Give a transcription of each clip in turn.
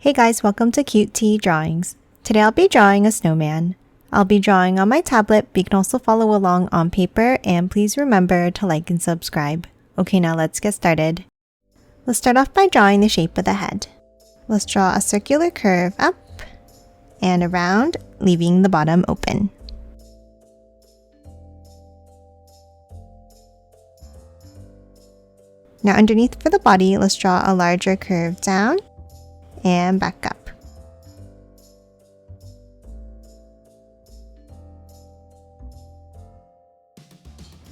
Hey guys, welcome to Cute Tea Drawings. Today I'll be drawing a snowman. I'll be drawing on my tablet, but you can also follow along on paper, and please remember to like and subscribe. Okay, now let's get started. Let's start off by drawing the shape of the head. Let's draw a circular curve up and around, leaving the bottom open. Now underneath for the body, let's draw a larger curve down and back up.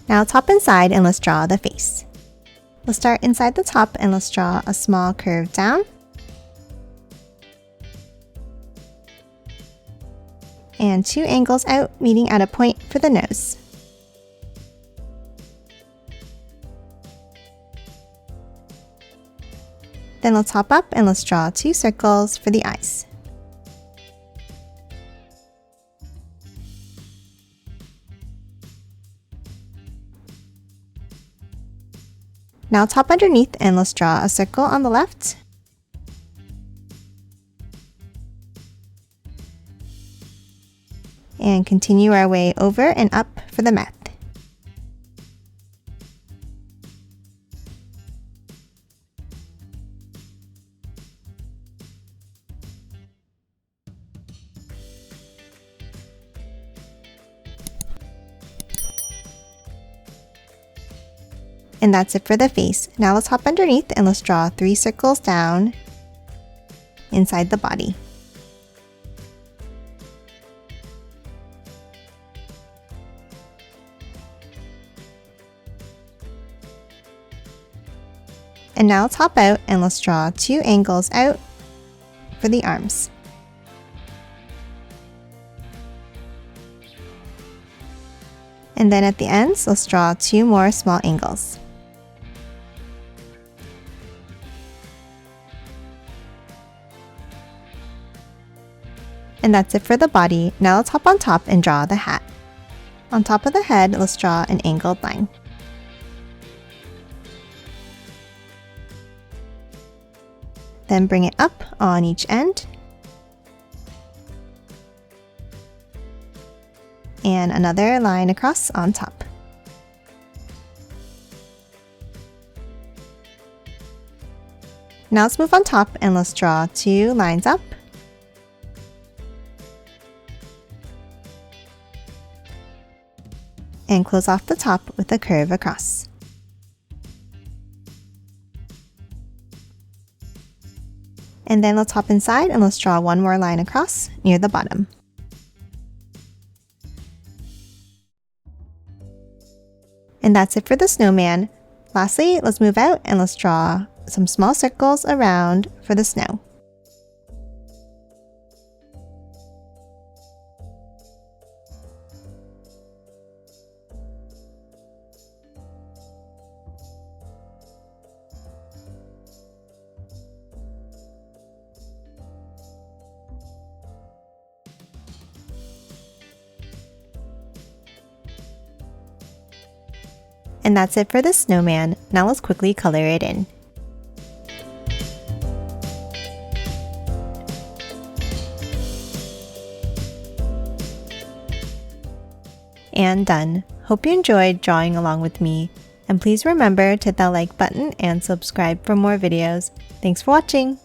Now top and side, and let's draw the face. Let's start inside the top and let's draw a small curve down. And two angles out, meeting at a point for the nose. Then let's hop up and let's draw two circles for the eyes. Now top underneath and let's draw a circle on the left. And continue our way over and up for the mouth. And that's it for the face. Now let's hop underneath and let's draw three circles down inside the body. And now let's hop out and let's draw two angles out for the arms. And then at the ends, let's draw two more small angles. And that's it for the body. Now let's hop on top and draw the hat. On top of the head, let's draw an angled line. Then bring it up on each end. And another line across on top. Now let's move on top and let's draw two lines up. And close off the top with a curve across. And then let's hop inside and let's draw one more line across near the bottom. And that's it for the snowman. Lastly, let's move out and let's draw some small circles around for the snow. And that's it for the snowman. Now let's quickly color it in. And done. Hope you enjoyed drawing along with me. And please remember to hit that like button and subscribe for more videos. Thanks for watching!